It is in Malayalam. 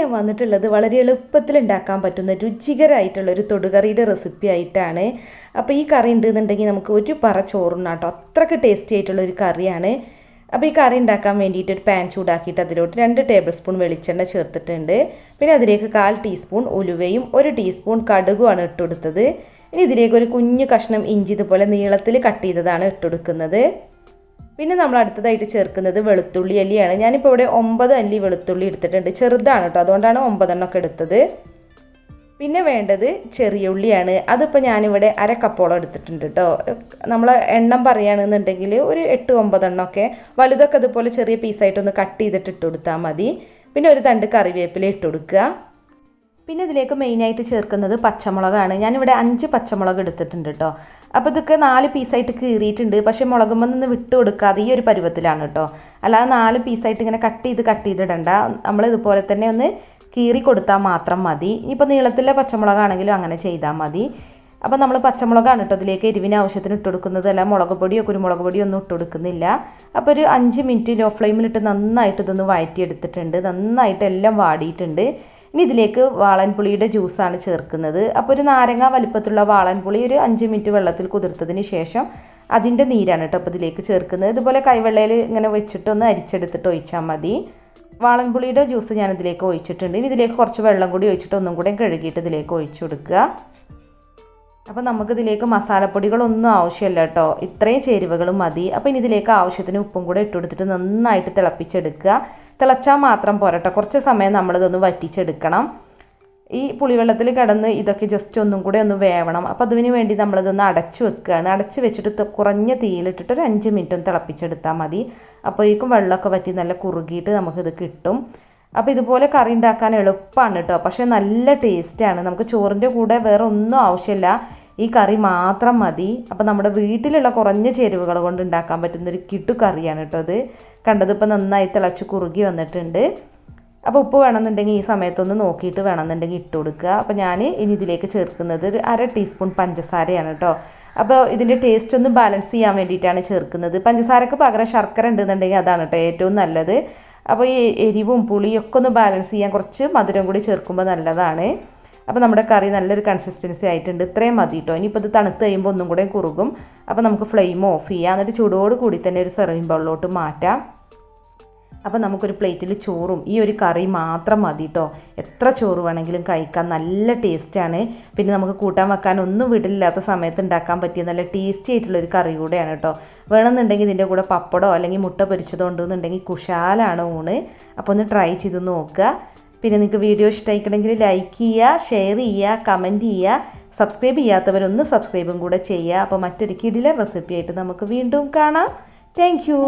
ഞാൻ വന്നിട്ടുള്ളത് വളരെ എളുപ്പത്തിൽ ഉണ്ടാക്കാൻ പറ്റുന്ന രുചികരമായിട്ടുള്ളൊരു തൊടുകറിയുടെ റെസിപ്പി ആയിട്ടാണ്. അപ്പോൾ ഈ കറി ഉണ്ടെന്നുണ്ടെങ്കിൽ നമുക്ക് ഒരു പറ ചോറുണ്ണാട്ടോ, അത്രയ്ക്ക് ടേസ്റ്റി ആയിട്ടുള്ളൊരു കറിയാണ്. അപ്പോൾ ഈ കറി ഉണ്ടാക്കാൻ വേണ്ടിയിട്ട് ഒരു പാൻ ചൂടാക്കിയിട്ട് അതിലോട്ട് 2 ടേബിൾ സ്പൂൺ വെളിച്ചെണ്ണ ചേർത്തിട്ടുണ്ട്. പിന്നെ അതിലേക്ക് 1/4 ടീസ്പൂൺ ഉലുവയും 1 ടീസ്പൂൺ കടുകുമാണ് ഇട്ടുകൊടുത്തത്. ഇനി ഇതിലേക്ക് ഒരു കുഞ്ഞു കഷ്ണം ഇഞ്ചി ഇതുപോലെ നീളത്തിൽ കട്ട് ചെയ്തതാണ് ഇട്ടുകൊടുക്കുന്നത്. പിന്നെ നമ്മൾ അടുത്തതായിട്ട് ചേർക്കുന്നത് വെളുത്തുള്ളി അല്ലിയാണ്. ഞാനിപ്പോൾ ഇവിടെ 9 അല്ലി വെളുത്തുള്ളി എടുത്തിട്ടുണ്ട്. ചെറുതാണ് കേട്ടോ, അതുകൊണ്ടാണ് 9 എണ്ണമൊക്കെ എടുത്തത്. പിന്നെ വേണ്ടത് ചെറിയ ഉള്ളിയാണ്. അതിപ്പോൾ ഞാനിവിടെ 1/2 കപ്പോളം എടുത്തിട്ടുണ്ട് കേട്ടോ. നമ്മൾ എണ്ണം പറയുകയാണെന്നുണ്ടെങ്കിൽ ഒരു 8-9 എണ്ണമൊക്കെ, വലുതൊക്കെ അതുപോലെ ചെറിയ പീസായിട്ടൊന്ന് കട്ട് ചെയ്തിട്ട് ഇട്ട് കൊടുത്താൽ മതി. പിന്നെ ഒരു തണ്ട് കറിവേപ്പില ഇട്ട് കൊടുക്കുക. പിന്നെ ഇതിലേക്ക് മെയിനായിട്ട് ചേർക്കുന്നത് പച്ചമുളകാണ്. ഞാനിവിടെ 5 പച്ചമുളക് എടുത്തിട്ടുണ്ട് കേട്ടോ. അപ്പോൾ ഇതൊക്കെ 4 പീസായിട്ട് കീറിയിട്ടുണ്ട്. പക്ഷേ മുളകുമ്പോൾ നിന്ന് വിട്ട് കൊടുക്കാതെ ഈ ഒരു പരുവത്തിലാണ് കേട്ടോ. അല്ലാതെ 4 പീസായിട്ട് ഇങ്ങനെ കട്ട് ചെയ്തിടണ്ട. നമ്മൾ ഇതുപോലെ തന്നെ ഒന്ന് കീറി കൊടുത്താൽ മാത്രം മതി. ഇനിയിപ്പോൾ നീളത്തിലെ പച്ചമുളകാണെങ്കിലും അങ്ങനെ ചെയ്താൽ മതി. അപ്പോൾ നമ്മൾ പച്ചമുളകാണ് കേട്ടോ ഇതിലേക്ക് എരിവിന് ആവശ്യത്തിന് ഇട്ട് കൊടുക്കുന്നത്. അല്ല മുളക് പൊടിയോ കുരുമുളക് പൊടിയോ ഒന്നും ഇട്ട് കൊടുക്കുന്നില്ല. അപ്പോൾ ഒരു 5 മിനിറ്റ് ലോ ഫ്ലെയിമിലിട്ട് നന്നായിട്ട് ഇതൊന്ന് വഴറ്റിയെടുത്തിട്ടുണ്ട്. നന്നായിട്ട് എല്ലാം വാടിയിട്ടുണ്ട്. ഇനി ഇതിലേക്ക് വാളൻപുളിയുടെ ജ്യൂസാണ് ചേർക്കുന്നത്. അപ്പോൾ ഒരു നാരങ്ങ വലിപ്പത്തിലുള്ള വാളൻപുളി ഒരു 5 മിനിറ്റ് വെള്ളത്തിൽ കുതിർത്തതിന് ശേഷം അതിൻ്റെ നീരാണ് കേട്ടോ അപ്പോൾ ഇതിലേക്ക് ചേർക്കുന്നത്. ഇതുപോലെ കൈവെള്ളയിൽ ഇങ്ങനെ വെച്ചിട്ടൊന്ന് അരിച്ചെടുത്തിട്ട് ഒഴിച്ചാൽ മതി. വാളൻപുളിയുടെ ജ്യൂസ് ഞാനിതിലേക്ക് ഒഴിച്ചിട്ടുണ്ട്. ഇനി ഇതിലേക്ക് കുറച്ച് വെള്ളം കൂടി ഒഴിച്ചിട്ട് ഒന്നും കൂടെ കഴുകിയിട്ട് ഇതിലേക്ക് ഒഴിച്ചു കൊടുക്കുക. അപ്പോൾ നമുക്കിതിലേക്ക് മസാലപ്പൊടികളൊന്നും ആവശ്യമില്ല കേട്ടോ, ഇത്രയും ചേരുവകളും മതി. അപ്പോൾ ഇനി ഇതിലേക്ക് ആവശ്യത്തിന് ഉപ്പും കൂടെ ഇട്ട് കൊടുത്തിട്ട് നന്നായിട്ട് തിളപ്പിച്ചെടുക്കുക. തിളച്ചാൽ മാത്രം പോരട്ടോ, കുറച്ച് സമയം നമ്മളിതൊന്ന് വറ്റിച്ചെടുക്കണം. ഈ പുളിവെള്ളത്തിൽ കിടന്ന് ഇതൊക്കെ ജസ്റ്റ് ഒന്നും കൂടെ ഒന്ന് വേവണം. അപ്പോൾ അതിന് വേണ്ടി നമ്മളിതൊന്ന് അടച്ച് വെക്കുകയാണ്. അടച്ച് വെച്ചിട്ട് കുറഞ്ഞ തീയിലിട്ടിട്ട് ഒരു 5 മിനിറ്റ് ഒന്ന് തിളപ്പിച്ചെടുത്താൽ മതി. അപ്പോഴേക്കും വെള്ളമൊക്കെ വറ്റി നല്ല കുറുകിയിട്ട് നമുക്കിത് കിട്ടും. അപ്പോൾ ഇതുപോലെ കറി ഉണ്ടാക്കാൻ എളുപ്പമാണ് കേട്ടോ, പക്ഷേ നല്ല ടേസ്റ്റാണ്. നമുക്ക് ചോറിൻ്റെ കൂടെ വേറെ ഒന്നും ആവശ്യമില്ല, ഈ കറി മാത്രം മതി. അപ്പോൾ നമ്മുടെ വീട്ടിലുള്ള കുറഞ്ഞ ചേരുവകൾ കൊണ്ട് ഉണ്ടാക്കാൻ പറ്റുന്നൊരു കിട്ടു കറിയാണ് കേട്ടോ അത്. കണ്ടതിപ്പോൾ നന്നായി തിളച്ച് കുറുകി വന്നിട്ടുണ്ട്. അപ്പോൾ ഉപ്പ് വേണമെന്നുണ്ടെങ്കിൽ ഈ സമയത്തൊന്ന് നോക്കിയിട്ട് വേണമെന്നുണ്ടെങ്കിൽ ഇട്ട് കൊടുക്കുക. അപ്പോൾ ഞാൻ ഇനി ഇതിലേക്ക് ചേർക്കുന്നത് ഒരു 1/2 ടീസ്പൂൺ പഞ്ചസാരയാണ് കേട്ടോ. അപ്പോൾ ഇതിൻ്റെ ടേസ്റ്റ് ഒന്ന് ബാലൻസ് ചെയ്യാൻ വേണ്ടിയിട്ടാണ് ചേർക്കുന്നത്. പഞ്ചസാരക്ക് പകരം ശർക്കര ഉണ്ടെന്നുണ്ടെങ്കിൽ അതാണ് കേട്ടോ ഏറ്റവും നല്ലത്. അപ്പോൾ ഈ എരിവും പുളിയൊക്കെ ഒന്ന് ബാലൻസ് ചെയ്യാൻ കുറച്ച് മധുരം കൂടി ചേർക്കുമ്പോൾ നല്ലതാണ്. അപ്പോൾ നമ്മുടെ കറി നല്ലൊരു കൺസിസ്റ്റൻസി ആയിട്ടുണ്ട്. ഇത്രയും മതി കേട്ടോ. ഇനിയിപ്പോൾ ഇത് തണുത്ത് കഴിയുമ്പോൾ ഒന്നും കൂടെ കുറുകും. അപ്പോൾ നമുക്ക് ഫ്ലെയിം ഓഫ് ചെയ്യാം. എന്നിട്ട് ചൂടോട് കൂടി തന്നെ ഒരു സെർവിങ് ബൗളിലോട്ട് മാറ്റാം. അപ്പോൾ നമുക്കൊരു പ്ലേറ്റിൽ ചോറും ഈ ഒരു കറി മാത്രം മതി കേട്ടോ. എത്ര ചോറ് വേണമെങ്കിലും കഴിക്കാൻ നല്ല ടേസ്റ്റാണ്. പിന്നെ നമുക്ക് കൂട്ടാൻ വെക്കാൻ ഒന്നും വീട്ടിലില്ലാത്ത സമയത്ത് ഉണ്ടാക്കാൻ പറ്റിയ നല്ല ടേസ്റ്റി ആയിട്ടുള്ളൊരു കറി കൂടെയാണ് കേട്ടോ. വേണമെന്നുണ്ടെങ്കിൽ ഇതിൻ്റെ കൂടെ പപ്പടമോ അല്ലെങ്കിൽ മുട്ട പൊരിച്ചതോ ഉണ്ടെന്നുണ്ടെങ്കിൽ കുശാലാണ് ഊണ്. അപ്പോൾ ഒന്ന് ട്രൈ ചെയ്ത് നോക്കുക. പിന്നെ നിങ്ങൾക്ക് വീഡിയോ ഇഷ്ടമായിക്കണമെങ്കിൽ ലൈക്ക് ചെയ്യുക, ഷെയർ ചെയ്യുക, കമൻറ്റ് ചെയ്യുക. സബ്സ്ക്രൈബ് ചെയ്യാത്തവരൊന്ന് സബ്സ്ക്രൈബും കൂടെ ചെയ്യുക. അപ്പോൾ മറ്റൊരു കിടിലൻ റെസിപ്പി ആയിട്ട് നമുക്ക് വീണ്ടും കാണാം. Thank you.